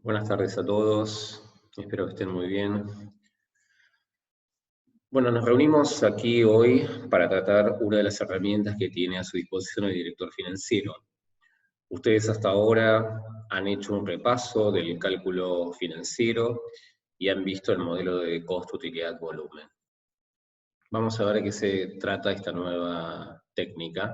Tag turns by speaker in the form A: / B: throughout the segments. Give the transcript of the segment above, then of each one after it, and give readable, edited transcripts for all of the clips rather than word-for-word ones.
A: Buenas tardes a todos, espero que estén muy bien. Bueno, nos reunimos aquí hoy para tratar una de las herramientas que tiene a su disposición el director financiero. Ustedes hasta ahora han hecho un repaso del cálculo financiero y han visto el modelo de costo, utilidad, volumen. Vamos a ver de qué se trata esta nueva técnica.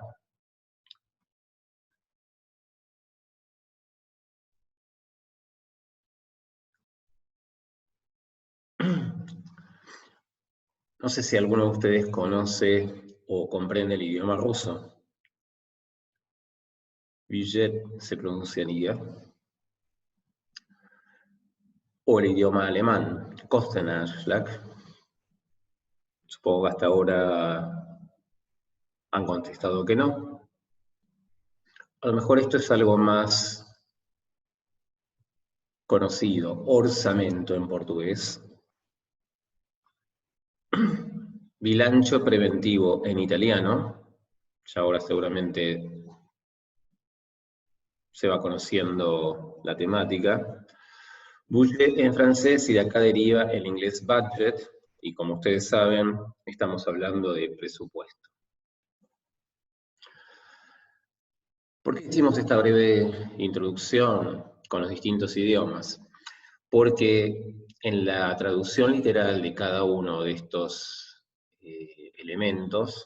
A: No sé si alguno de ustedes conoce o comprende el idioma ruso. Budget se pronunciaría. O el idioma alemán, Kostenanschlag. Supongo que hasta ahora han contestado que no. A lo mejor esto es algo más conocido, orçamento en portugués. Bilancio preventivo en italiano. Ya ahora seguramente se va conociendo la temática. Budget en francés, y de acá deriva el inglés budget, y como ustedes saben, estamos hablando de presupuesto. ¿Por qué hicimos esta breve introducción con los distintos idiomas? Porque en la traducción literal de cada uno de estos elementos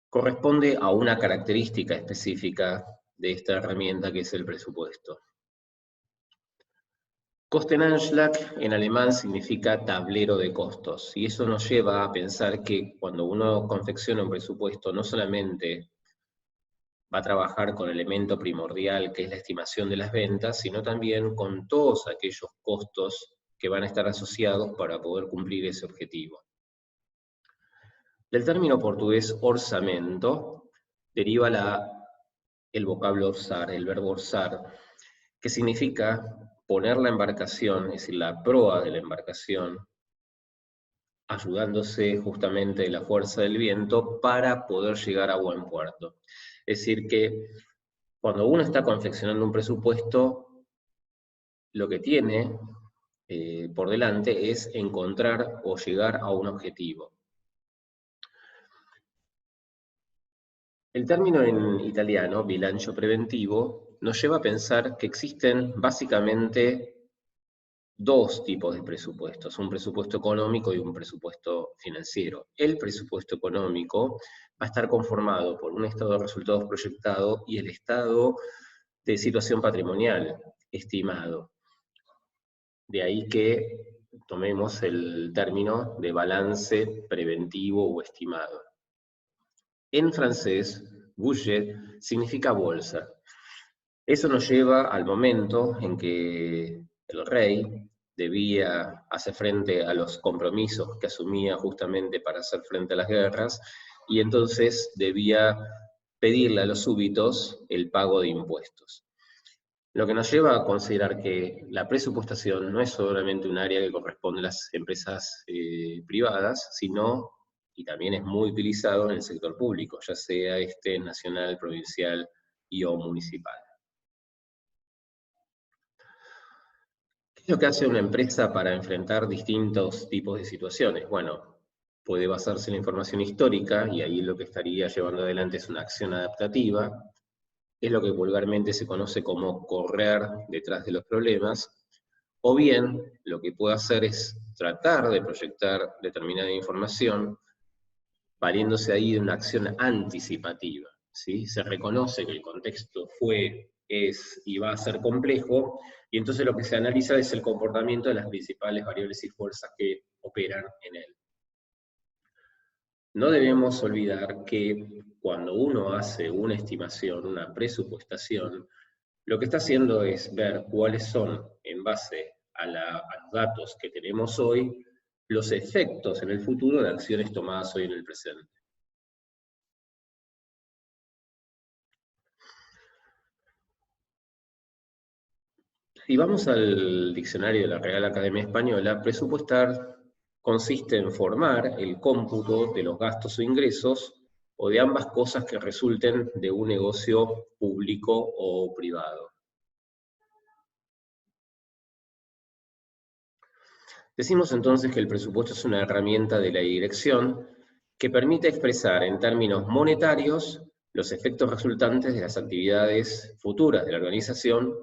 A: corresponde a una característica específica de esta herramienta que es el presupuesto. Kostenanschlag en alemán significa tablero de costos, y eso nos lleva a pensar que cuando uno confecciona un presupuesto no solamente va a trabajar con el elemento primordial que es la estimación de las ventas, sino también con todos aquellos costos que van a estar asociados para poder cumplir ese objetivo. Del término portugués orçamento deriva el vocablo orzar, el verbo orzar, que significa poner la embarcación, es decir, la proa de la embarcación, ayudándose justamente de la fuerza del viento para poder llegar a buen puerto. Es decir, que cuando uno está confeccionando un presupuesto, lo que tiene por delante es encontrar o llegar a un objetivo. El término en italiano, bilancio preventivo, nos lleva a pensar que existen básicamente dos tipos de presupuestos, un presupuesto económico y un presupuesto financiero. El presupuesto económico va a estar conformado por un estado de resultados proyectado y el estado de situación patrimonial estimado. De ahí que tomemos el término de balance preventivo o estimado. En francés, budget significa bolsa. Eso nos lleva al momento en que el rey debía hacer frente a los compromisos que asumía justamente para hacer frente a las guerras, y entonces debía pedirle a los súbditos el pago de impuestos. Lo que nos lleva a considerar que la presupuestación no es solamente un área que corresponde a las empresas privadas, sino, y también es muy utilizado en el sector público, ya sea nacional, provincial y o municipal. ¿Qué es lo que hace una empresa para enfrentar distintos tipos de situaciones? Bueno, puede basarse en la información histórica, y ahí lo que estaría llevando adelante es una acción adaptativa. Es lo que vulgarmente se conoce como correr detrás de los problemas, o bien lo que puede hacer es tratar de proyectar determinada información valiéndose ahí de una acción anticipativa, ¿sí? Se reconoce que el contexto fue, es y va a ser complejo, y entonces lo que se analiza es el comportamiento de las principales variables y fuerzas que operan en él. No debemos olvidar que cuando uno hace una estimación, una presupuestación, lo que está haciendo es ver cuáles son, en base a los datos que tenemos hoy, los efectos en el futuro de acciones tomadas hoy en el presente. Si vamos al diccionario de la Real Academia Española, presupuestar consiste en formar el cómputo de los gastos o ingresos, o de ambas cosas que resulten de un negocio público o privado. Decimos entonces que el presupuesto es una herramienta de la dirección que permite expresar en términos monetarios los efectos resultantes de las actividades futuras de la organización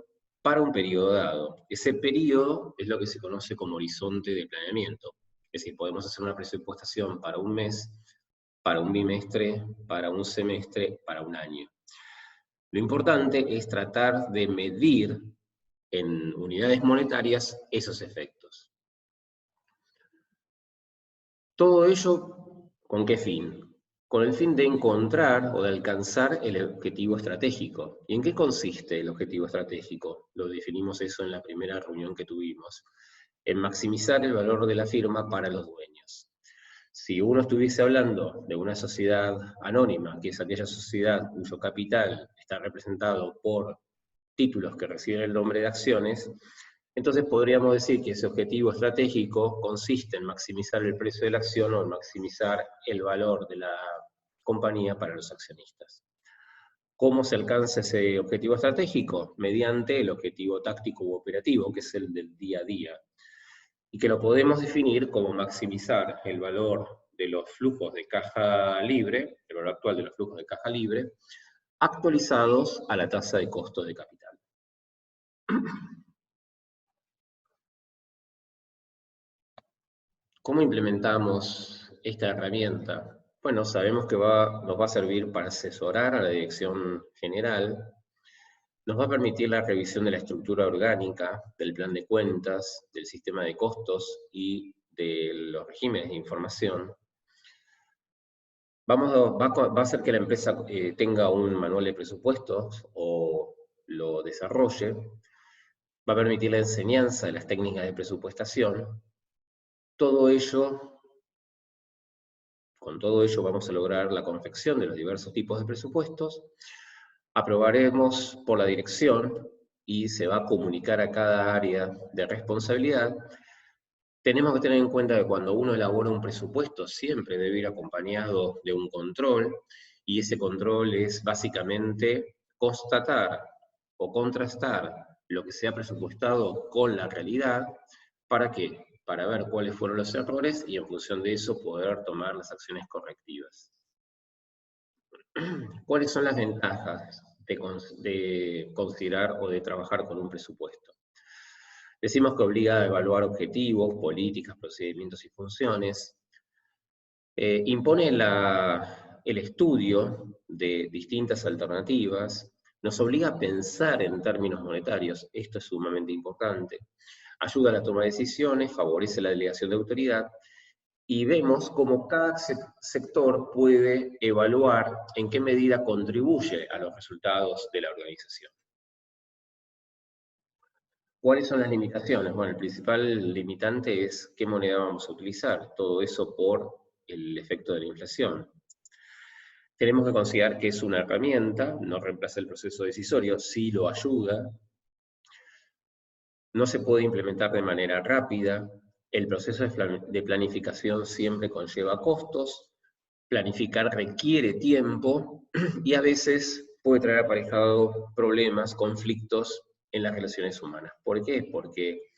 A: para un periodo dado. Ese periodo es lo que se conoce como horizonte de planeamiento. Es decir, podemos hacer una presupuestación para un mes, para un bimestre, para un semestre, para un año. Lo importante es tratar de medir en unidades monetarias esos efectos. Todo ello, ¿con qué fin? Con el fin de encontrar o de alcanzar el objetivo estratégico. ¿Y en qué consiste el objetivo estratégico? Lo definimos eso en la primera reunión que tuvimos. En maximizar el valor de la firma para los dueños. Si uno estuviese hablando de una sociedad anónima, que es aquella sociedad cuyo capital está representado por títulos que reciben el nombre de acciones, entonces podríamos decir que ese objetivo estratégico consiste en maximizar el precio de la acción o en maximizar el valor de la compañía para los accionistas. ¿Cómo se alcanza ese objetivo estratégico? Mediante el objetivo táctico u operativo, que es el del día a día, y que lo podemos definir como maximizar el valor de los flujos de caja libre, el valor actual de los flujos de caja libre, actualizados a la tasa de costo de capital. ¿Cómo implementamos esta herramienta? Bueno, sabemos que nos va a servir para asesorar a la dirección general, nos va a permitir la revisión de la estructura orgánica, del plan de cuentas, del sistema de costos y de los regímenes de información. Va a hacer que la empresa tenga un manual de presupuestos o lo desarrolle, va a permitir la enseñanza de las técnicas de presupuestación. Con todo ello vamos a lograr la confección de los diversos tipos de presupuestos, aprobaremos por la dirección y se va a comunicar a cada área de responsabilidad. Tenemos que tener en cuenta que cuando uno elabora un presupuesto siempre debe ir acompañado de un control, y ese control es básicamente constatar o contrastar lo que se ha presupuestado con la realidad. ¿Para qué? Para ver cuáles fueron los errores y en función de eso poder tomar las acciones correctivas. ¿Cuáles son las ventajas de considerar o de trabajar con un presupuesto? Decimos que obliga a evaluar objetivos, políticas, procedimientos y funciones. Impone el estudio de distintas alternativas, nos obliga a pensar en términos monetarios, esto es sumamente importante, ayuda a la toma de decisiones, favorece la delegación de autoridad, y vemos cómo cada sector puede evaluar en qué medida contribuye a los resultados de la organización. ¿Cuáles son las limitaciones? Bueno, el principal limitante es qué moneda vamos a utilizar, todo eso por el efecto de la inflación. Tenemos que considerar que es una herramienta, no reemplaza el proceso decisorio, sí lo ayuda. No se puede implementar de manera rápida. El proceso de planificación siempre conlleva costos. Planificar requiere tiempo y a veces puede traer aparejado problemas, conflictos en las relaciones humanas. ¿Por qué? Porque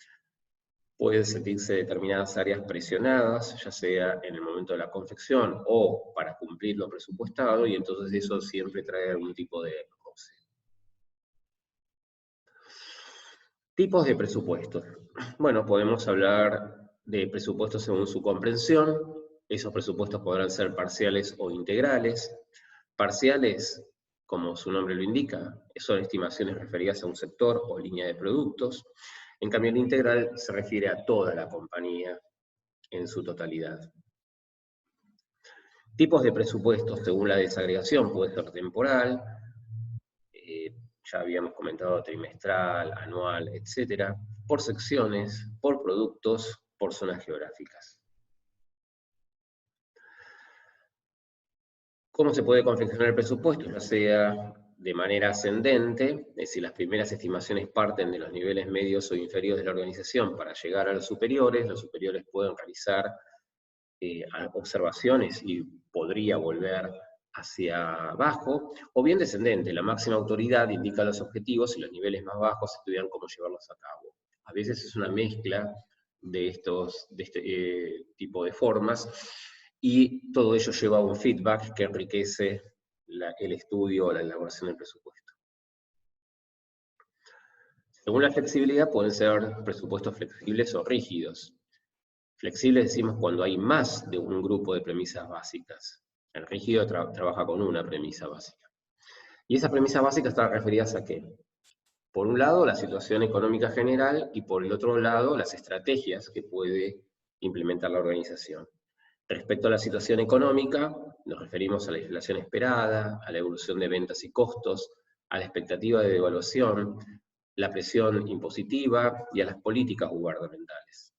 A: pueden sentirse determinadas áreas presionadas, ya sea en el momento de la confección o para cumplir lo presupuestado, y entonces eso siempre trae algún tipo de roce. Tipos de presupuestos. Bueno, podemos hablar de presupuestos según su comprensión. Esos presupuestos podrán ser parciales o integrales. Parciales, como su nombre lo indica, son estimaciones referidas a un sector o línea de productos. En cambio, el integral se refiere a toda la compañía en su totalidad. Tipos de presupuestos según la desagregación, puede ser temporal, ya habíamos comentado trimestral, anual, etc. Por secciones, por productos, por zonas geográficas. ¿Cómo se puede confeccionar el presupuesto? Ya sea de manera ascendente, es decir, las primeras estimaciones parten de los niveles medios o inferiores de la organización para llegar a los superiores pueden realizar observaciones y podría volver hacia abajo, o bien descendente, la máxima autoridad indica los objetivos y los niveles más bajos estudian cómo llevarlos a cabo. A veces es una mezcla de este tipo de formas, y todo ello lleva a un feedback que enriquece el estudio o la elaboración del presupuesto. Según la flexibilidad pueden ser presupuestos flexibles o rígidos. Flexibles decimos cuando hay más de un grupo de premisas básicas. El rígido trabaja con una premisa básica. Y esas premisas básicas están referidas a qué? Por un lado, la situación económica general y por el otro lado, las estrategias que puede implementar la organización. Respecto a la situación económica, nos referimos a la inflación esperada, a la evolución de ventas y costos, a la expectativa de devaluación, la presión impositiva y a las políticas gubernamentales.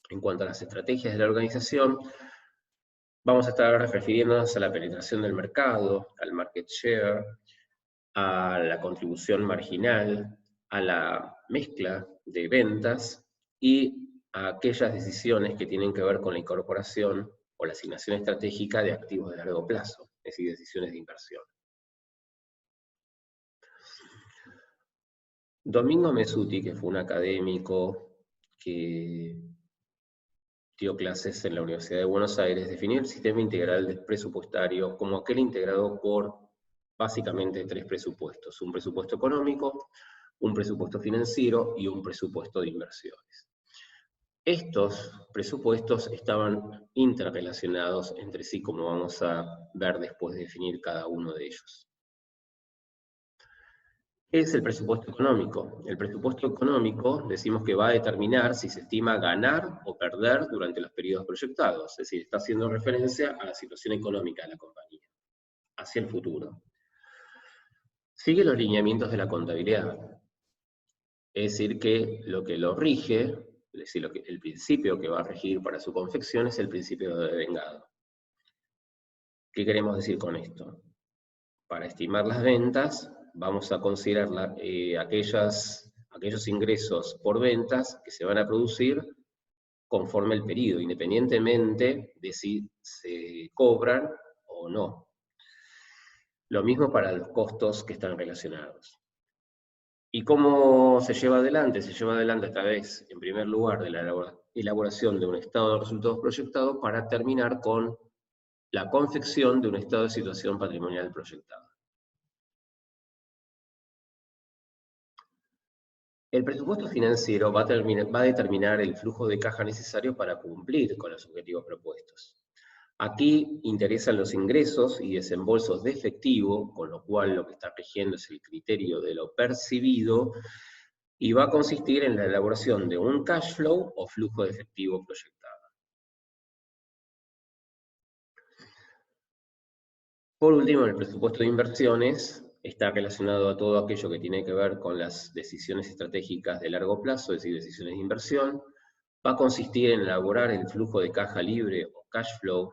A: En cuanto a las estrategias de la organización, vamos a estar refiriéndonos a la penetración del mercado, al market share, a la contribución marginal, a la mezcla de ventas y a aquellas decisiones que tienen que ver con la incorporación o la asignación estratégica de activos de largo plazo, es decir, decisiones de inversión. Domingo Mesuti, que fue un académico que dio clases en la Universidad de Buenos Aires, definió el sistema integral presupuestario como aquel integrado por básicamente tres presupuestos: un presupuesto económico, un presupuesto financiero y un presupuesto de inversiones. Estos presupuestos estaban interrelacionados entre sí, como vamos a ver después de definir cada uno de ellos. ¿Qué es el presupuesto económico? El presupuesto económico decimos que va a determinar si se estima ganar o perder durante los periodos proyectados, es decir, está haciendo referencia a la situación económica de la compañía, hacia el futuro. Sigue los lineamientos de la contabilidad, es decir, que lo rige, es decir, el principio que va a regir para su confección es el principio de devengado. ¿Qué queremos decir con esto? Para estimar las ventas, vamos a considerar aquellos ingresos por ventas que se van a producir conforme el periodo, independientemente de si se cobran o no. Lo mismo para los costos que están relacionados. ¿Y cómo se lleva adelante? Se lleva adelante a través, en primer lugar, de la elaboración de un estado de resultados proyectados para terminar con la confección de un estado de situación patrimonial proyectado. El presupuesto financiero va a determinar el flujo de caja necesario para cumplir con los objetivos propuestos. Aquí interesan los ingresos y desembolsos de efectivo, con lo cual lo que está rigiendo es el criterio de lo percibido, y va a consistir en la elaboración de un cash flow o flujo de efectivo proyectado. Por último, el presupuesto de inversiones está relacionado a todo aquello que tiene que ver con las decisiones estratégicas de largo plazo, es decir, decisiones de inversión. Va a consistir en elaborar el flujo de caja libre o cash flow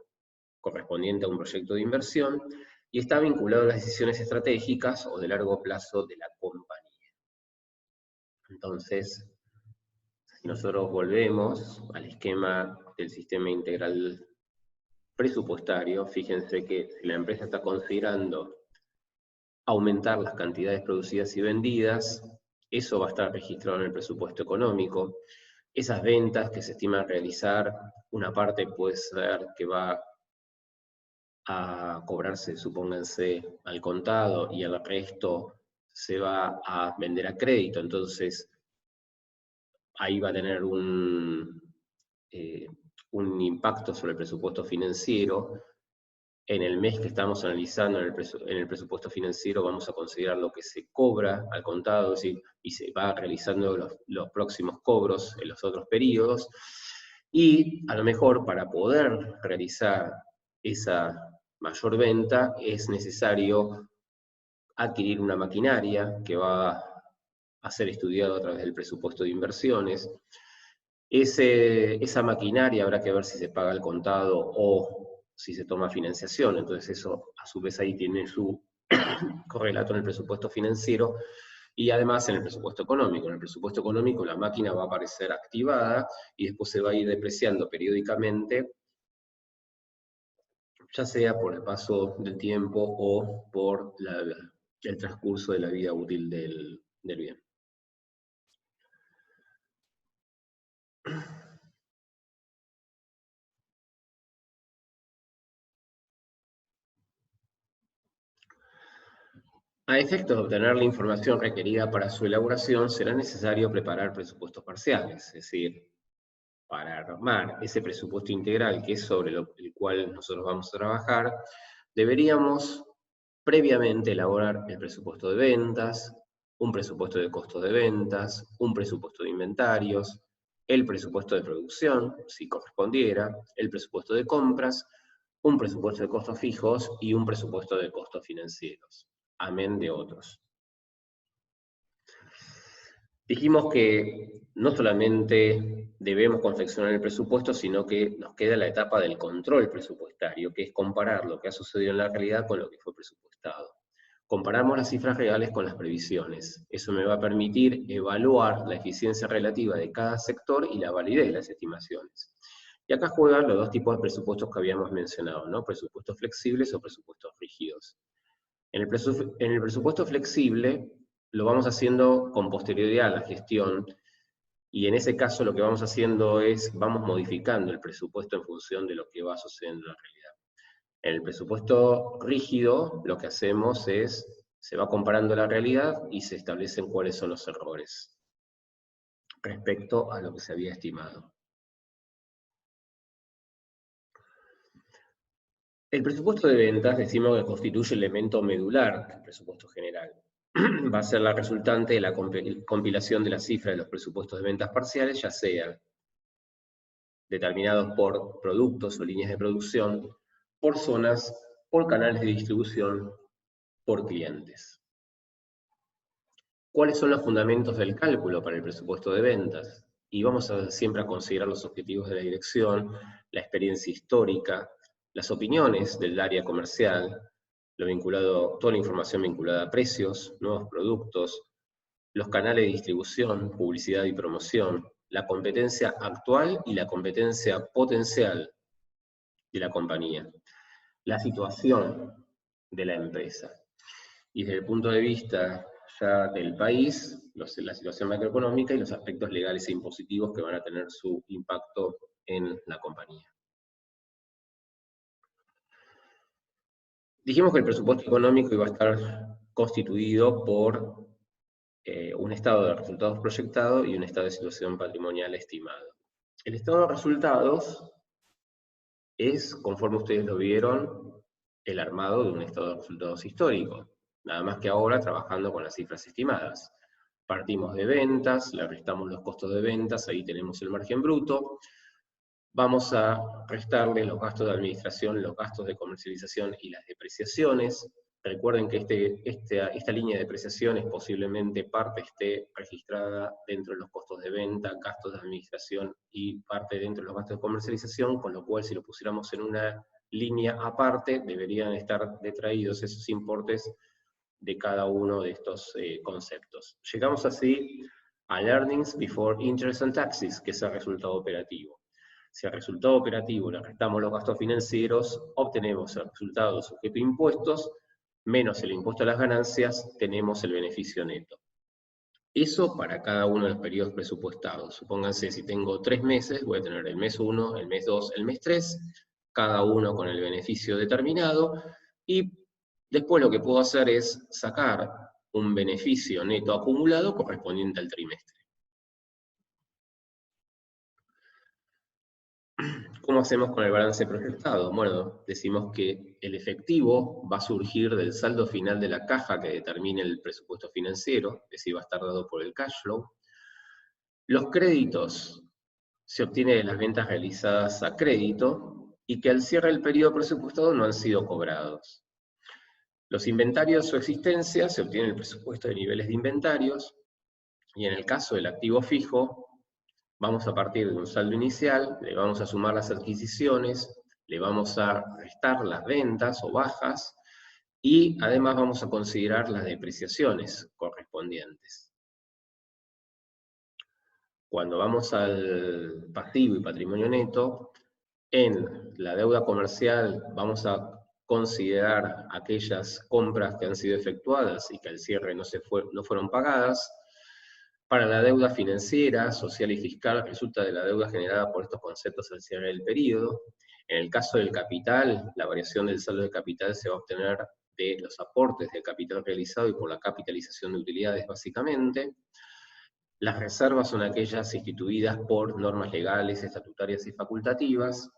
A: correspondiente a un proyecto de inversión y está vinculado a las decisiones estratégicas o de largo plazo de la compañía. Entonces, si nosotros volvemos al esquema del sistema integral presupuestario, fíjense que si la empresa está considerando aumentar las cantidades producidas y vendidas, eso va a estar registrado en el presupuesto económico. Esas ventas que se estiman realizar, una parte puede ser que va a cobrarse, supónganse, al contado y el resto se va a vender a crédito, entonces ahí va a tener un impacto sobre el presupuesto financiero. En el mes que estamos analizando, en el presupuesto financiero, vamos a considerar lo que se cobra al contado, y se va realizando los próximos cobros en los otros periodos, y a lo mejor para poder realizar esa mayor venta es necesario adquirir una maquinaria que va a ser estudiado a través del presupuesto de inversiones. Esa maquinaria habrá que ver si se paga al contado o si se toma financiación, entonces eso a su vez ahí tiene su correlato en el presupuesto financiero y además en el presupuesto económico. En el presupuesto económico la máquina va a aparecer activada y después se va a ir depreciando periódicamente, ya sea por el paso del tiempo o por el transcurso de la vida útil del bien. A efectos de obtener la información requerida para su elaboración, será necesario preparar presupuestos parciales, es decir, para armar ese presupuesto integral, que es sobre el cual nosotros vamos a trabajar, deberíamos previamente elaborar el presupuesto de ventas, un presupuesto de costos de ventas, un presupuesto de inventarios, el presupuesto de producción, si correspondiera, el presupuesto de compras, un presupuesto de costos fijos y un presupuesto de costos financieros, amén de otros. Dijimos que no solamente debemos confeccionar el presupuesto, sino que nos queda la etapa del control presupuestario, que es comparar lo que ha sucedido en la realidad con lo que fue presupuestado. Comparamos las cifras reales con las previsiones. Eso me va a permitir evaluar la eficiencia relativa de cada sector y la validez de las estimaciones. Y acá juegan los dos tipos de presupuestos que habíamos mencionado, ¿no? Presupuestos flexibles o presupuestos rígidos. En el presupuesto flexible lo vamos haciendo con posterioridad a la gestión, y en ese caso lo que vamos haciendo es, vamos modificando el presupuesto en función de lo que va sucediendo en la realidad. En el presupuesto rígido, lo que hacemos es, se va comparando la realidad y se establecen cuáles son los errores respecto a lo que se había estimado. El presupuesto de ventas decimos que constituye el elemento medular del presupuesto general. Va a ser la resultante de la compilación de las cifras de los presupuestos de ventas parciales, ya sean determinados por productos o líneas de producción, por zonas, por canales de distribución, por clientes. ¿Cuáles son los fundamentos del cálculo para el presupuesto de ventas? Y vamos siempre a considerar los objetivos de la dirección, la experiencia histórica, las opiniones del área comercial, toda la información vinculada a precios, nuevos productos, los canales de distribución, publicidad y promoción, la competencia actual y la competencia potencial de la compañía, la situación de la empresa. Y desde el punto de vista ya del país, la situación macroeconómica y los aspectos legales e impositivos que van a tener su impacto en la compañía. Dijimos que el presupuesto económico iba a estar constituido por un estado de resultados proyectado y un estado de situación patrimonial estimado. El estado de resultados es, conforme ustedes lo vieron, el armado de un estado de resultados histórico, nada más que ahora trabajando con las cifras estimadas. Partimos de ventas, le restamos los costos de ventas, ahí tenemos el margen bruto, vamos a restarle los gastos de administración, los gastos de comercialización y las depreciaciones. Recuerden que esta línea de depreciaciones posiblemente parte esté registrada dentro de los costos de venta, gastos de administración y parte dentro de los gastos de comercialización, con lo cual si lo pusiéramos en una línea aparte, deberían estar detraídos esos importes de cada uno de estos conceptos. Llegamos así al Earnings Before Interest and Taxes, que es el resultado operativo. Si al resultado operativo le restamos los gastos financieros, obtenemos el resultado sujeto a impuestos, menos el impuesto a las ganancias, tenemos el beneficio neto. Eso para cada uno de los periodos presupuestados. Supónganse, si tengo 3 meses, voy a tener el mes 1, el mes 2, el mes 3, cada uno con el beneficio determinado, y después lo que puedo hacer es sacar un beneficio neto acumulado correspondiente al trimestre. ¿Cómo hacemos con el balance proyectado? Bueno, decimos que el efectivo va a surgir del saldo final de la caja que determine el presupuesto financiero, es decir, va a estar dado por el cash flow. Los créditos se obtienen de las ventas realizadas a crédito y que al cierre del periodo presupuestado no han sido cobrados. Los inventarios de su existencia se obtiene el presupuesto de niveles de inventarios, y en el caso del activo fijo, vamos a partir de un saldo inicial, le vamos a sumar las adquisiciones, le vamos a restar las ventas o bajas, y además vamos a considerar las depreciaciones correspondientes. Cuando vamos al pasivo y patrimonio neto, en la deuda comercial vamos a considerar aquellas compras que han sido efectuadas y que al cierre no fueron pagadas. Para la deuda financiera, social y fiscal resulta de la deuda generada por estos conceptos al cierre del periodo. En el caso del capital, la variación del saldo de capital se va a obtener de los aportes de capital realizado y por la capitalización de utilidades básicamente. Las reservas son aquellas instituidas por normas legales, estatutarias y facultativas.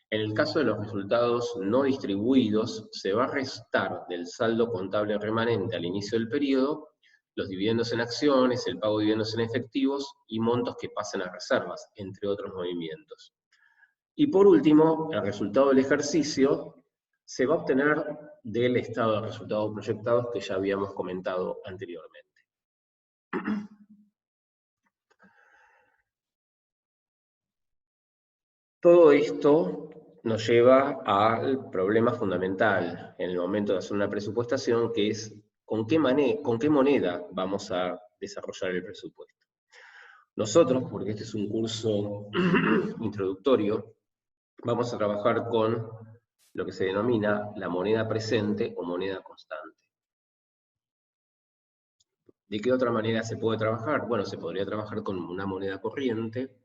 A: En el caso de los resultados no distribuidos, se va a restar del saldo contable remanente al inicio del periodo los dividendos en acciones, el pago de dividendos en efectivos y montos que pasen a reservas, entre otros movimientos. Y por último, el resultado del ejercicio se va a obtener del estado de resultados proyectados que ya habíamos comentado anteriormente. Todo esto nos lleva al problema fundamental en el momento de hacer una presupuestación, que es con qué moneda vamos a desarrollar el presupuesto. Nosotros, porque este es un curso introductorio, vamos a trabajar con lo que se denomina la moneda presente o moneda constante. ¿De qué otra manera se puede trabajar? Bueno, se podría trabajar con una moneda corriente,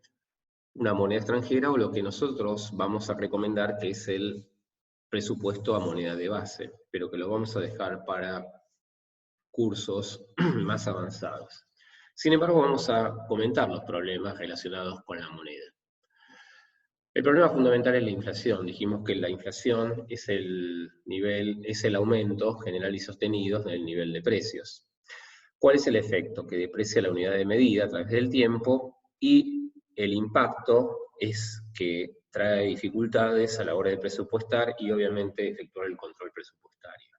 A: una moneda extranjera o lo que nosotros vamos a recomendar, que es el presupuesto a moneda de base, pero que lo vamos a dejar para cursos más avanzados. Sin embargo, vamos a comentar los problemas relacionados con la moneda. El problema fundamental es la inflación. Dijimos que la inflación es el aumento general y sostenido del nivel de precios. ¿Cuál es el efecto? Que deprecia la unidad de medida a través del tiempo, y el impacto es que trae dificultades a la hora de presupuestar y obviamente efectuar el control presupuestario.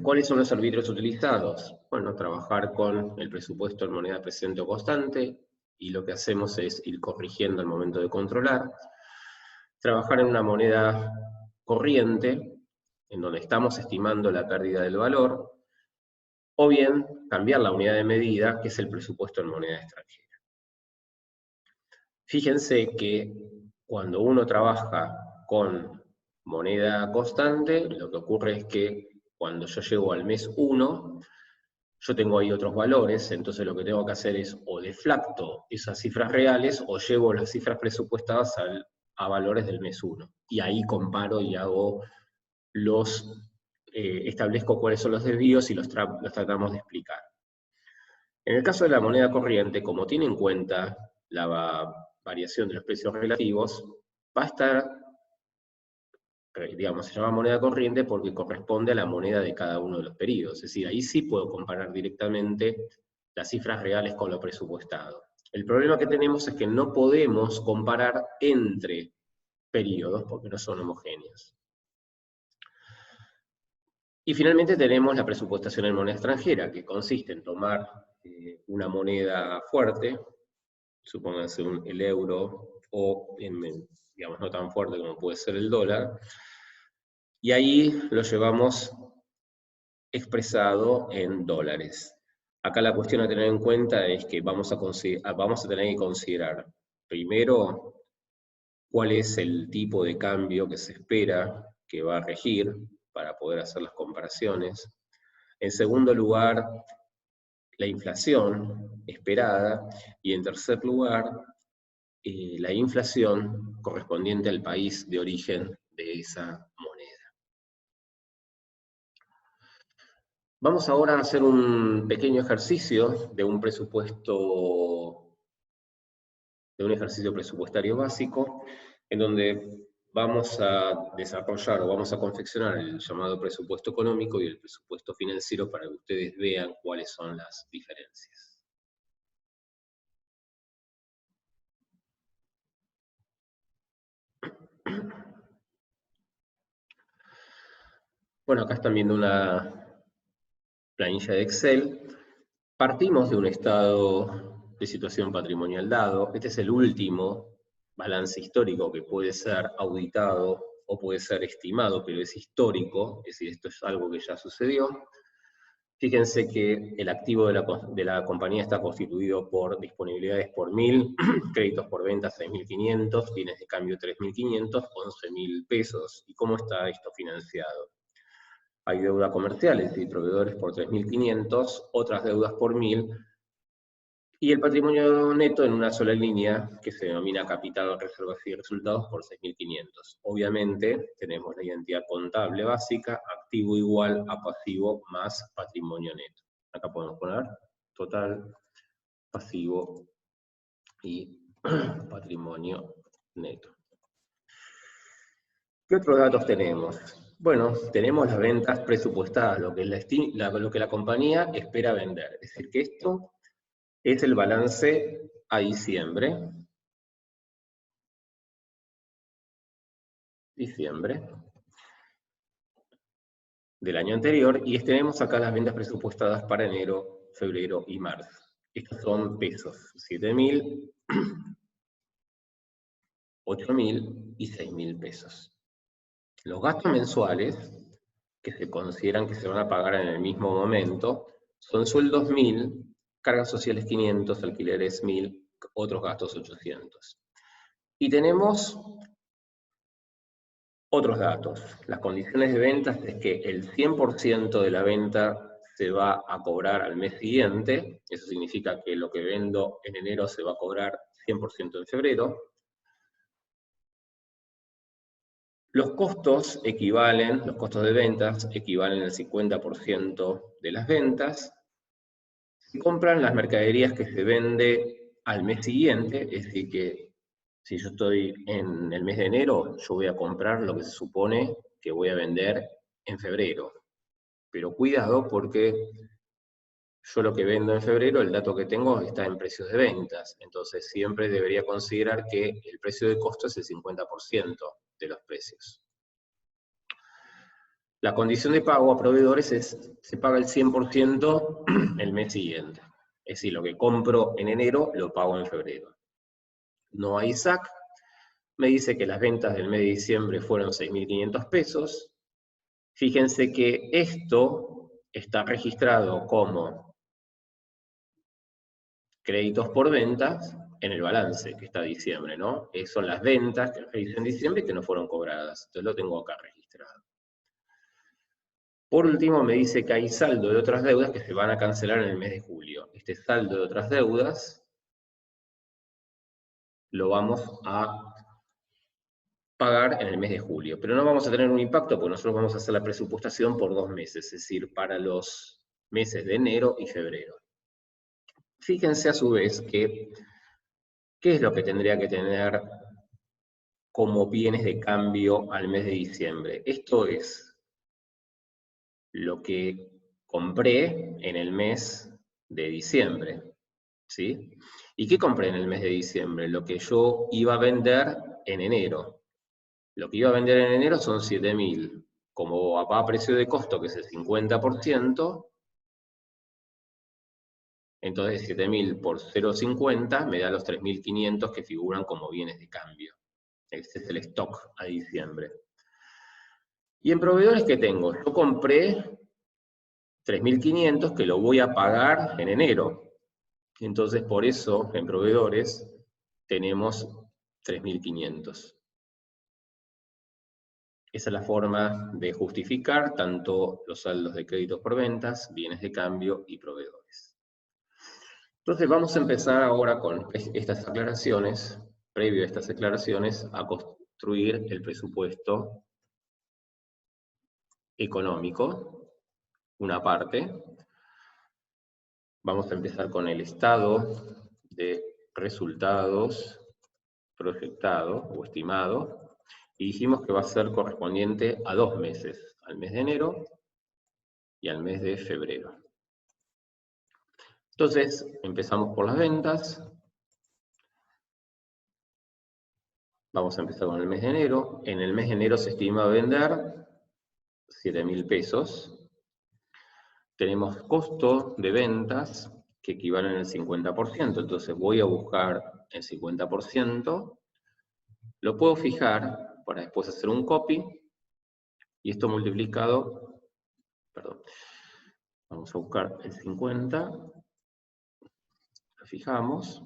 A: ¿Cuáles son los arbitrios utilizados? Bueno, trabajar con el presupuesto en moneda presente o constante, y lo que hacemos es ir corrigiendo al momento de controlar. Trabajar en una moneda corriente, en donde estamos estimando la pérdida del valor, o bien cambiar la unidad de medida, que es el presupuesto en moneda extranjera. Fíjense que cuando uno trabaja con moneda constante, lo que ocurre es que cuando yo llego al mes 1, yo tengo ahí otros valores, entonces lo que tengo que hacer es o deflacto esas cifras reales o llevo las cifras presupuestadas a valores del mes 1. Y ahí comparo y hago establezco cuáles son los desvíos y los tratamos de explicar. En el caso de la moneda corriente, como tiene en cuenta la variación de los precios relativos, va a estar, digamos, se llama moneda corriente porque corresponde a la moneda de cada uno de los periodos. Es decir, ahí sí puedo comparar directamente las cifras reales con lo presupuestado. El problema que tenemos es que no podemos comparar entre periodos porque no son homogéneos. Y finalmente tenemos la presupuestación en moneda extranjera, que consiste en tomar una moneda fuerte, supónganse el euro, o digamos no tan fuerte como puede ser el dólar, y ahí lo llevamos expresado en dólares. Acá la cuestión a tener en cuenta es que vamos a tener que considerar primero cuál es el tipo de cambio que se espera que va a regir para poder hacer las comparaciones. En segundo lugar, la inflación esperada. Y en tercer lugar, la inflación correspondiente al país de origen de esa moneda. Vamos ahora a hacer un pequeño ejercicio de un ejercicio presupuestario básico, en donde vamos a desarrollar o vamos a confeccionar el llamado presupuesto económico y el presupuesto financiero para que ustedes vean cuáles son las diferencias. Bueno, acá están viendo una planilla de Excel. Partimos de un estado de situación patrimonial dado. Este es el último balance histórico que puede ser auditado o puede ser estimado, pero es histórico, es decir, esto es algo que ya sucedió. Fíjense que el activo de la compañía está constituido por disponibilidades por 1.000, créditos por ventas 6.500, bienes de cambio 3.500, 11.000 pesos. ¿Y cómo está esto financiado? Hay deuda comercial, es decir, proveedores por 3.500, otras deudas por 1.000, Y el patrimonio neto en una sola línea, que se denomina capital, reservas y resultados, por 6.500. Obviamente, tenemos la identidad contable básica, activo igual a pasivo más patrimonio neto. Acá podemos poner total, pasivo y patrimonio neto. ¿Qué otros datos tenemos? Bueno, tenemos las ventas presupuestadas, lo que la compañía espera vender. Es decir, que esto es el balance a diciembre. Del año anterior, y tenemos acá las ventas presupuestadas para enero, febrero y marzo. Estos son pesos, 7.000, 8.000 y 6.000 pesos. Los gastos mensuales, que se consideran que se van a pagar en el mismo momento, son sueldos 1.000, cargas sociales 500, alquileres 1.000, otros gastos 800. Y tenemos otros datos. Las condiciones de ventas es que el 100% de la venta se va a cobrar al mes siguiente. Eso significa que lo que vendo en enero se va a cobrar 100% en febrero. Los costos de ventas equivalen al 50% de las ventas. Se compran las mercaderías que se vende al mes siguiente, es decir que si yo estoy en el mes de enero, yo voy a comprar lo que se supone que voy a vender en febrero. Pero cuidado porque yo lo que vendo en febrero, el dato que tengo está en precios de ventas. Entonces siempre debería considerar que el precio de costo es el 50% de los precios. La condición de pago a proveedores se paga el 100% el mes siguiente. Es decir, lo que compro en enero lo pago en febrero. No hay SAC. Me dice que las ventas del mes de diciembre fueron 6.500 pesos. Fíjense que esto está registrado como créditos por ventas en el balance que está diciembre, ¿no? Son las ventas que registré en diciembre y que no fueron cobradas. Entonces lo tengo acá registrado. Por último, me dice que hay saldo de otras deudas que se van a cancelar en el mes de julio. Este saldo de otras deudas lo vamos a pagar en el mes de julio, pero no vamos a tener un impacto porque nosotros vamos a hacer la presupuestación por 2 meses, es decir, para los meses de enero y febrero. Fíjense a su vez que, ¿qué es lo que tendría que tener como bienes de cambio al mes de diciembre? Esto es lo que compré en el mes de diciembre, ¿sí? ¿Y qué compré en el mes de diciembre? Lo que yo iba a vender en enero. Lo que iba a vender en enero son 7.000. Como va a precio de costo, que es el 50%, entonces 7.000 por 0,50 me da los 3.500 que figuran como bienes de cambio. Este es el stock a diciembre. Y en proveedores, ¿qué tengo? Yo compré 3.500 que lo voy a pagar en enero. Entonces, por eso, en proveedores, tenemos 3.500. Esa es la forma de justificar tanto los saldos de créditos por ventas, bienes de cambio y proveedores. Entonces vamos a empezar ahora con estas aclaraciones, previo a estas aclaraciones, a construir el presupuesto económico, una parte. Vamos a empezar con el estado de resultados proyectado o estimado, y dijimos que va a ser correspondiente a 2 meses, al mes de enero y al mes de febrero. Entonces, empezamos por las ventas. Vamos a empezar con el mes de enero. En el mes de enero se estima vender 7.000 pesos. Tenemos costo de ventas que equivalen al 50%, entonces voy a buscar el 50%, lo puedo fijar para después hacer un copy, y esto multiplicado, perdón, vamos a buscar el 50, lo fijamos,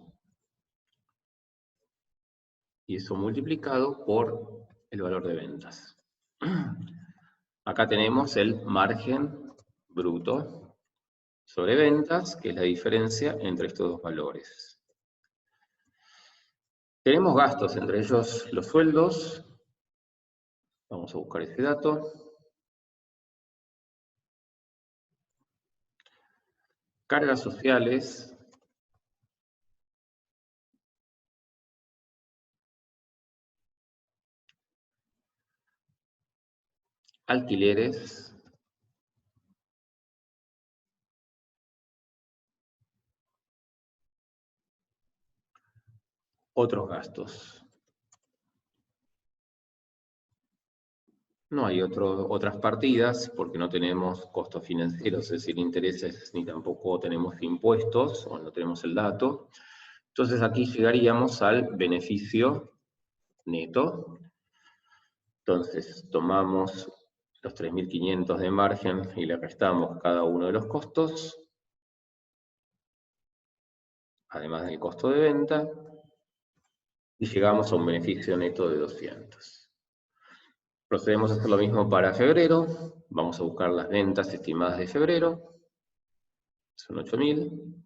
A: y eso multiplicado por el valor de ventas. Acá tenemos el margen bruto, sobre ventas, que es la diferencia entre estos dos valores. Tenemos gastos, entre ellos los sueldos. Vamos a buscar ese dato. Cargas sociales. Alquileres. Otros gastos. No hay otras partidas porque no tenemos costos financieros, es decir, intereses, ni tampoco tenemos impuestos, o no tenemos el dato. Entonces aquí llegaríamos al beneficio neto. Entonces tomamos los 3.500 de margen y le restamos cada uno de los costos, además del costo de venta, y llegamos a un beneficio neto de 200. Procedemos a hacer lo mismo para febrero. Vamos a buscar las ventas estimadas de febrero. Son 8.000.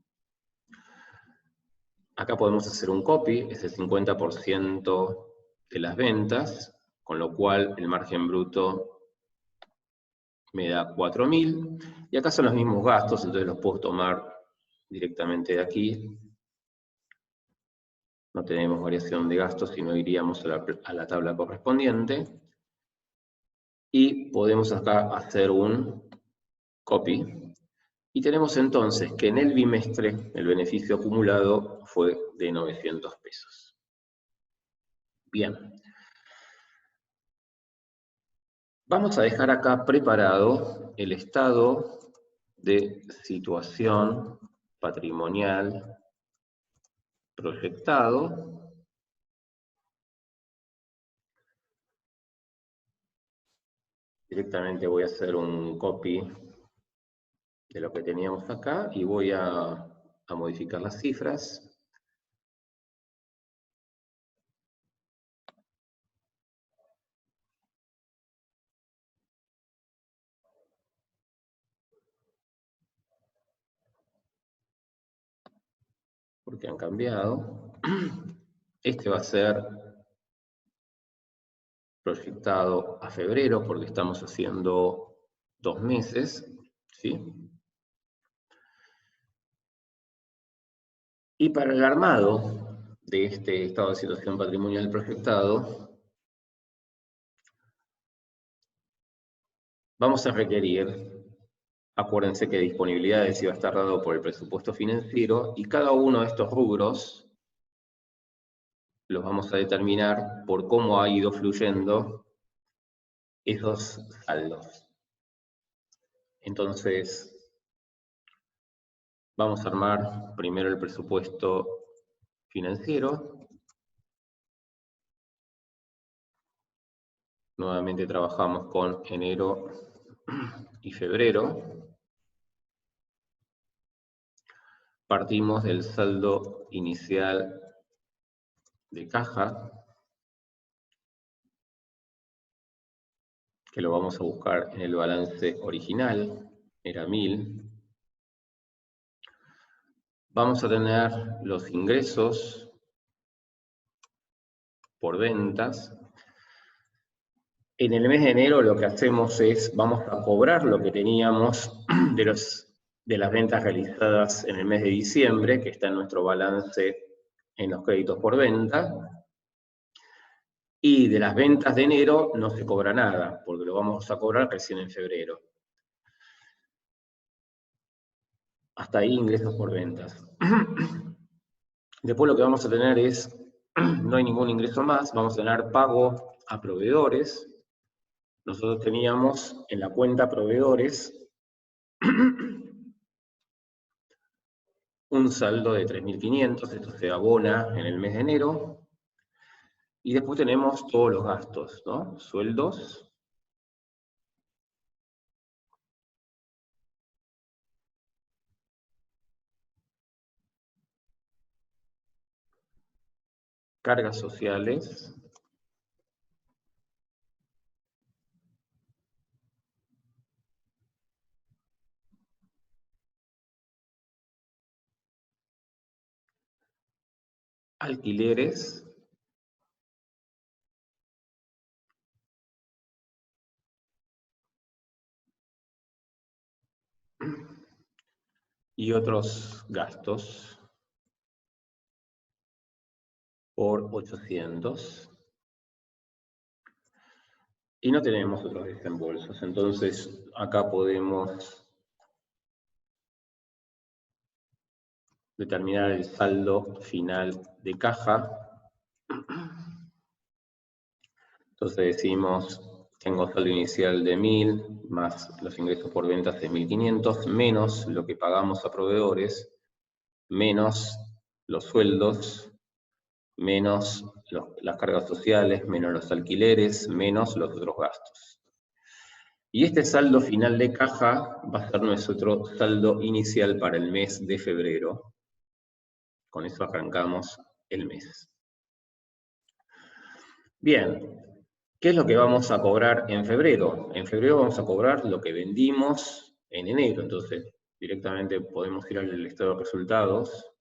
A: Acá podemos hacer un copy, es el 50% de las ventas, con lo cual el margen bruto me da 4.000. Y acá son los mismos gastos, entonces los puedo tomar directamente de aquí. No tenemos variación de gastos, sino iríamos a la tabla correspondiente. Y podemos acá hacer un copy. Y tenemos entonces que en el bimestre el beneficio acumulado fue de 900 pesos. Bien. Vamos a dejar acá preparado el estado de situación patrimonial proyectado. Directamente voy a hacer un copy de lo que teníamos acá y voy a modificar las cifras. Porque han cambiado. Este va a ser proyectado a febrero porque estamos haciendo 2 meses, ¿sí? Y para el armado de este estado de situación patrimonial proyectado, vamos a requerir, acuérdense que disponibilidades iba a estar dado por el presupuesto financiero, y cada uno de estos rubros los vamos a determinar por cómo ha ido fluyendo esos saldos. Entonces, vamos a armar primero el presupuesto financiero. Nuevamente trabajamos con enero y febrero. Partimos del saldo inicial de caja, que lo vamos a buscar en el balance original, era 1.000. Vamos a tener los ingresos por ventas. En el mes de enero lo que hacemos es, vamos a cobrar lo que teníamos de las ventas realizadas en el mes de diciembre, que está en nuestro balance en los créditos por venta. Y de las ventas de enero no se cobra nada, porque lo vamos a cobrar recién en febrero. Hasta ahí ingresos por ventas. Después lo que vamos a tener es, no hay ningún ingreso más, vamos a tener pago a proveedores. Nosotros teníamos en la cuenta proveedores un saldo de 3.500, esto se abona en el mes de enero. Y después tenemos todos los gastos, ¿no? Sueldos. Cargas sociales. alquileres y otros gastos por 800. Y no tenemos otros desembolsos. Entonces, acá podemos determinar el saldo final de caja. Entonces decimos, tengo saldo inicial de 1000, más los ingresos por ventas de 1500, menos lo que pagamos a proveedores, menos los sueldos, menos las cargas sociales, menos los alquileres, menos los otros gastos. Y este saldo final de caja va a ser nuestro saldo inicial para el mes de febrero. Con eso arrancamos el mes. Bien, ¿qué es lo que vamos a cobrar en febrero? En febrero vamos a cobrar lo que vendimos en enero. Entonces, directamente podemos ir al estado de resultados.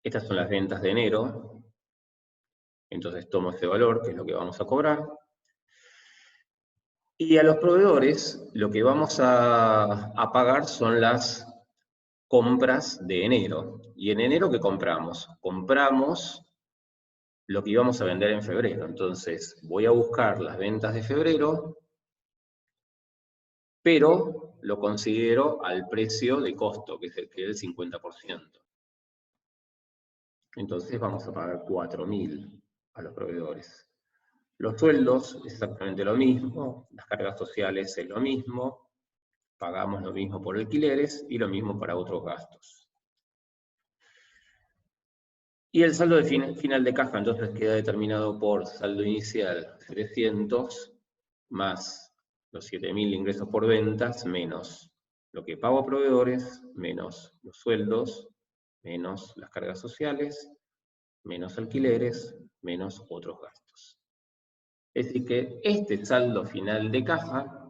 A: Estas son las ventas de enero. Entonces tomo ese valor, que es lo que vamos a cobrar. Y a los proveedores lo que vamos a pagar son las compras de enero. ¿Y en enero qué compramos? Compramos lo que íbamos a vender en febrero. Entonces voy a buscar las ventas de febrero, pero lo considero al precio de costo, que es el 50%. Entonces vamos a pagar 4.000 a los proveedores. Los sueldos es exactamente lo mismo, las cargas sociales es lo mismo, pagamos lo mismo por alquileres y lo mismo para otros gastos. Y el saldo de final de caja entonces queda determinado por saldo inicial 700 más los 7.000 ingresos por ventas menos lo que pago a proveedores, menos los sueldos, menos las cargas sociales, menos alquileres, menos otros gastos. Es decir que este saldo final de caja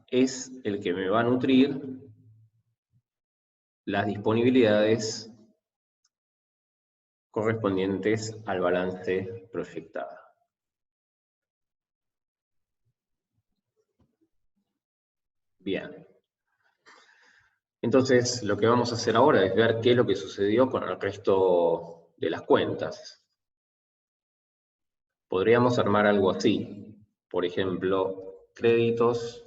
A: es el que me va a nutrir las disponibilidades correspondientes al balance proyectado. Bien. Entonces, lo que vamos a hacer ahora es ver qué es lo que sucedió con el resto de las cuentas. Podríamos armar algo así. Por ejemplo, créditos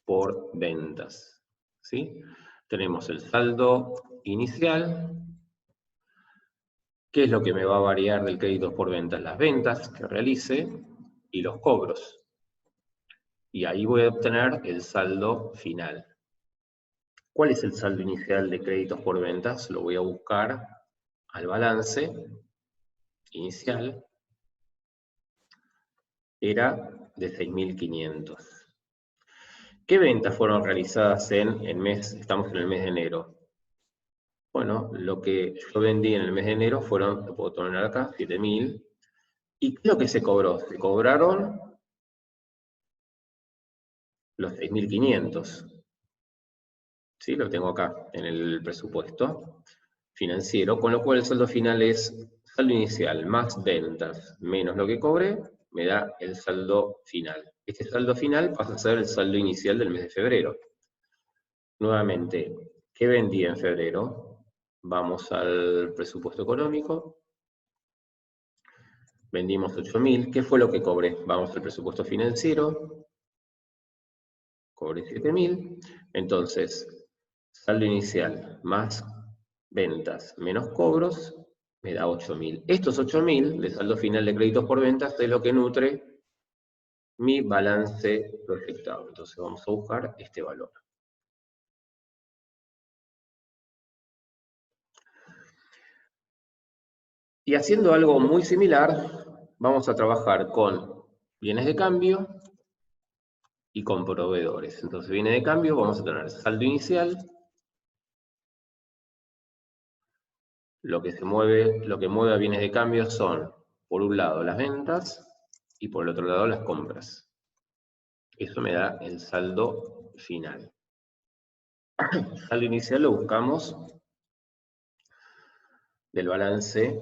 A: por ventas. ¿Sí? Tenemos el saldo inicial. ¿Qué es lo que me va a variar del crédito por ventas? Las ventas que realice y los cobros. Y ahí voy a obtener el saldo final. ¿Cuál es el saldo inicial de créditos por ventas? Lo voy a buscar al balance inicial. Era de 6.500. ¿Qué ventas fueron realizadas estamos en el mes de enero? Bueno, lo que yo vendí en el mes de enero fueron, lo puedo poner acá, 7.000. ¿Y qué es lo que se cobró? Se cobraron los 6.500. ¿Sí? Lo tengo acá en el presupuesto financiero, con lo cual el saldo final es saldo inicial más ventas menos lo que cobré, me da el saldo final. Este saldo final pasa a ser el saldo inicial del mes de febrero. Nuevamente, ¿qué vendí en febrero? Vamos al presupuesto económico. Vendimos 8.000. ¿Qué fue lo que cobré? Vamos al presupuesto financiero. Cobré 7.000. Entonces, saldo inicial más ventas menos cobros me da 8.000. Estos 8.000 de saldo final de créditos por ventas es lo que nutre mi balance proyectado. Entonces vamos a buscar este valor. Y haciendo algo muy similar, vamos a trabajar con bienes de cambio y con proveedores. Entonces, bienes de cambio, vamos a tener saldo inicial, lo que mueve a bienes de cambio son, por un lado, las ventas y por el otro lado, las compras. Eso me da el saldo final. El saldo inicial lo buscamos del balance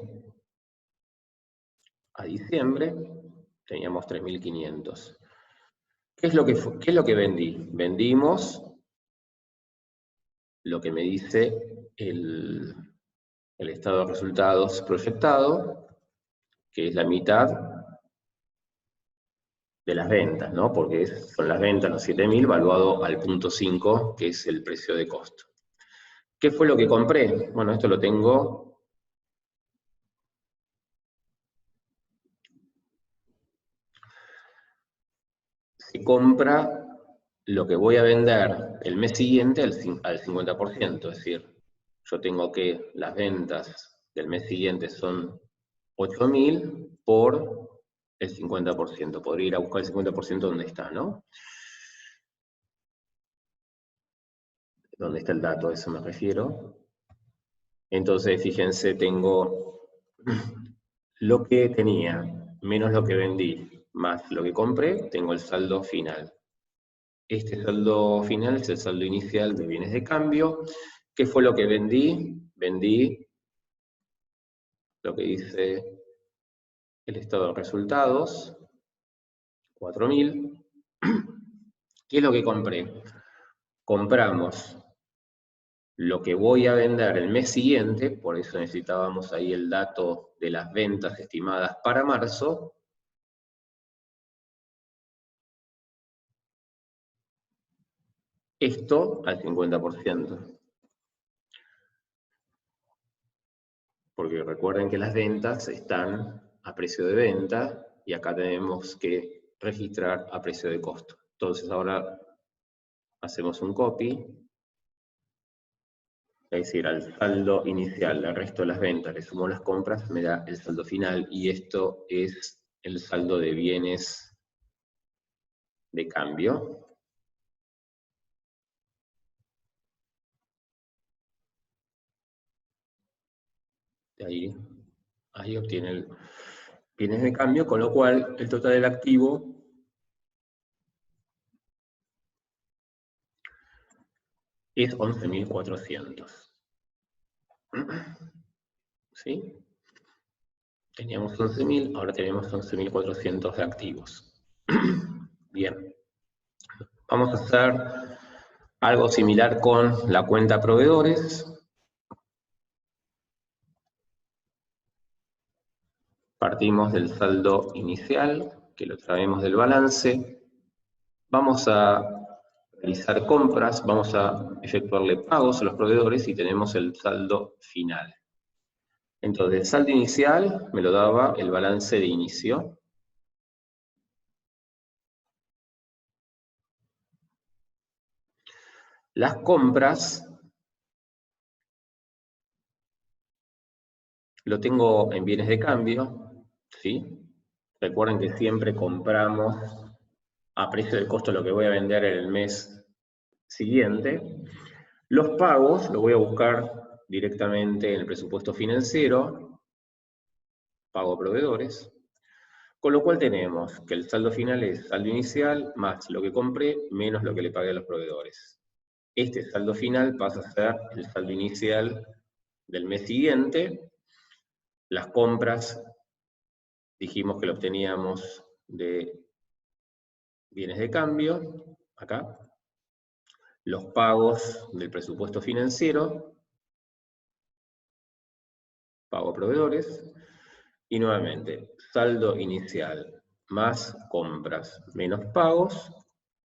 A: a diciembre, teníamos 3.500. ¿Qué es lo que vendí? Vendimos lo que me dice el estado de resultados proyectado, que es la mitad de las ventas, ¿no? Porque son las ventas, los 7.000, valuado al punto 5, que es el precio de costo. ¿Qué fue lo que compré? Bueno, esto lo tengo. Se compra lo que voy a vender el mes siguiente al 50%, es decir, yo tengo que las ventas del mes siguiente son 8.000 por el 50%. Podría ir a buscar el 50% donde está, ¿no? ¿Dónde está el dato? A eso me refiero. Entonces, fíjense, tengo lo que tenía menos lo que vendí más lo que compré, tengo el saldo final. Este saldo final es el saldo inicial de bienes de cambio. ¿Qué fue lo que vendí? Vendí lo que dice el estado de resultados, 4.000. ¿Qué es lo que compré? Compramos lo que voy a vender el mes siguiente, por eso necesitábamos ahí el dato de las ventas estimadas para marzo. Esto al 50%. Porque recuerden que las ventas están a precio de venta y acá tenemos que registrar a precio de costo. Entonces ahora hacemos un copy, es decir, al saldo inicial, al resto de las ventas, le sumo las compras, me da el saldo final y esto es el saldo de bienes de cambio. Ahí obtiene el bienes de cambio, con lo cual el total del activo es 11.400. ¿Sí? Teníamos 11.000, ahora tenemos 11.400 de activos. Bien. Vamos a hacer algo similar con la cuenta proveedores. Partimos del saldo inicial, que lo traemos del balance. Vamos a realizar compras, vamos a efectuarle pagos a los proveedores y tenemos el saldo final. Entonces, el saldo inicial me lo daba el balance de inicio. Las compras lo tengo en bienes de cambio, ¿sí? Recuerden que siempre compramos a precio de costo lo que voy a vender en el mes siguiente. Los pagos los voy a buscar directamente en el presupuesto financiero, pago a proveedores, con lo cual tenemos que el saldo final es saldo inicial más lo que compré menos lo que le pagué a los proveedores. Este saldo final pasa a ser el saldo inicial del mes siguiente. Las compras dijimos que lo obteníamos de bienes de cambio, acá. Los pagos del presupuesto financiero, pago a proveedores, y nuevamente, saldo inicial más compras menos pagos,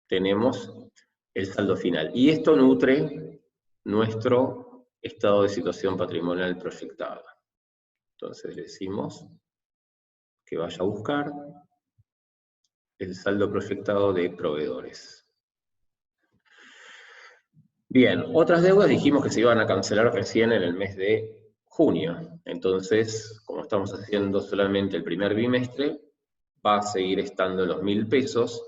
A: tenemos el saldo final. Y esto nutre nuestro estado de situación patrimonial proyectada. Entonces le decimos que vaya a buscar el saldo proyectado de proveedores. Bien, otras deudas dijimos que se iban a cancelar recién en el mes de junio. Entonces, como estamos haciendo solamente el primer bimestre, va a seguir estando en los 1.000 pesos.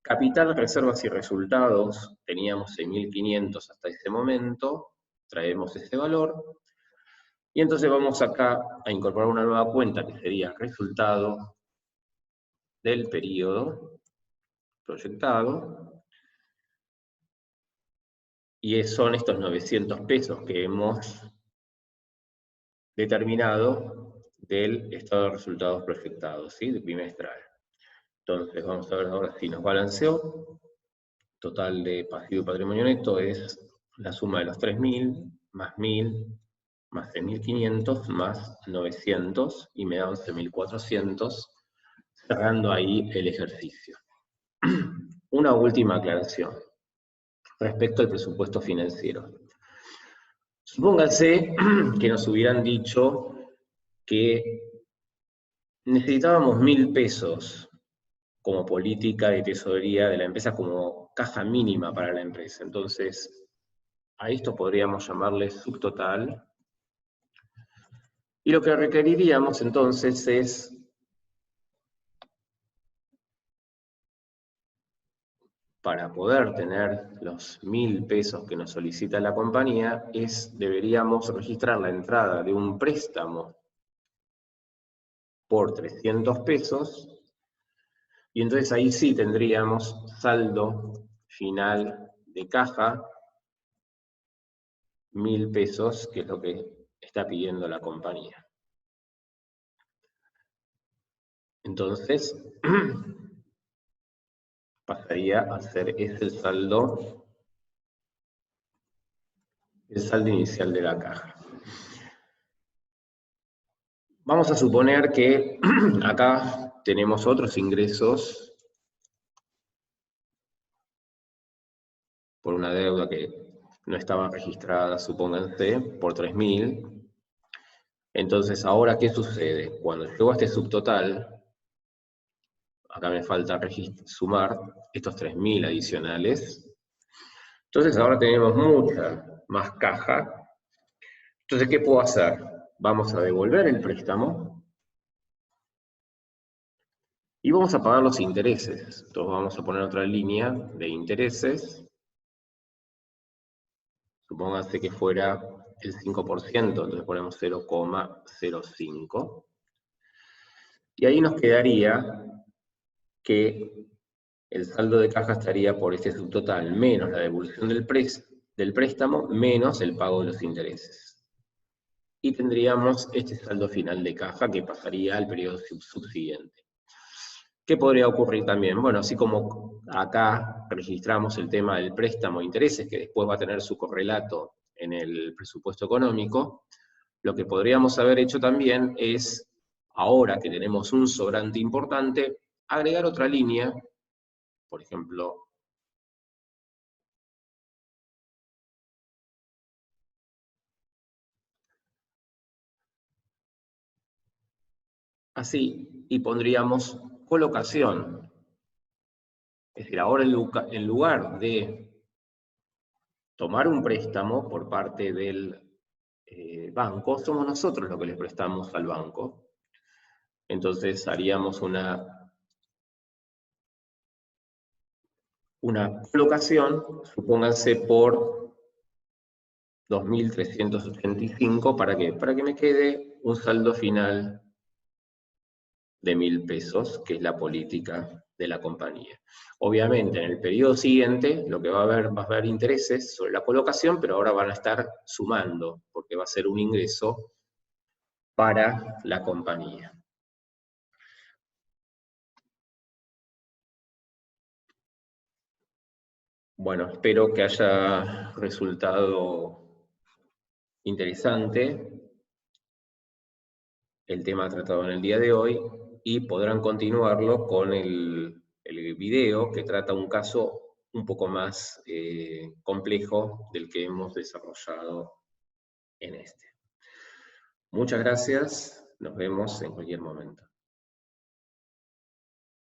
A: Capital, reservas y resultados, teníamos 6.500 hasta ese momento, traemos ese valor. Y entonces vamos acá a incorporar una nueva cuenta que sería resultado del periodo proyectado. Y son estos 900 pesos que hemos determinado del estado de resultados proyectados, ¿sí? De bimestral. Entonces vamos a ver ahora si nos balanceó. Total de pasivo y patrimonio neto es la suma de los 3.000 más 1.000 más 6.500 más 900 y me da 11.400, cerrando ahí el ejercicio. Una última aclaración respecto al presupuesto financiero. Supónganse que nos hubieran dicho que necesitábamos 1.000 pesos como política de tesorería de la empresa, como caja mínima para la empresa. Entonces, a esto podríamos llamarle subtotal. Y lo que requeriríamos entonces es, para poder tener los 1.000 pesos que nos solicita la compañía, deberíamos registrar la entrada de un préstamo por 300 pesos, y entonces ahí sí tendríamos saldo final de caja, 1.000 pesos, que es lo que está pidiendo la compañía. Entonces, pasaría a ser ese el saldo inicial de la caja. Vamos a suponer que acá tenemos otros ingresos por una deuda que no estaba registrada, supónganse, por 3.000. Entonces, ahora, ¿qué sucede? Cuando llego a este subtotal, acá me falta sumar estos 3.000 adicionales. Entonces, ahora tenemos mucha más caja. Entonces, ¿qué puedo hacer? Vamos a devolver el préstamo y vamos a pagar los intereses. Entonces, vamos a poner otra línea de intereses. Supóngase que fuera el 5%, entonces ponemos 0,05. Y ahí nos quedaría que el saldo de caja estaría por este subtotal, menos la devolución del préstamo, menos el pago de los intereses. Y tendríamos este saldo final de caja que pasaría al periodo subsiguiente. ¿Qué podría ocurrir también? Bueno, así como acá registramos el tema del préstamo de intereses, que después va a tener su correlato en el presupuesto económico, lo que podríamos haber hecho también es, ahora que tenemos un sobrante importante, agregar otra línea, por ejemplo, así, y pondríamos colocación. Es decir, ahora en lugar de tomar un préstamo por parte del banco, somos nosotros los que les prestamos al banco. Entonces haríamos una colocación, supónganse por 2.385, ¿para qué? Para que me quede un saldo final de 1.000 pesos, que es la política de la compañía. Obviamente, en el periodo siguiente, lo que va a haber intereses sobre la colocación, pero ahora van a estar sumando, porque va a ser un ingreso para la compañía. Bueno, espero que haya resultado interesante el tema tratado en el día de hoy, y podrán continuarlo con el video que trata un caso un poco más complejo del que hemos desarrollado en este. Muchas gracias, nos vemos en cualquier momento.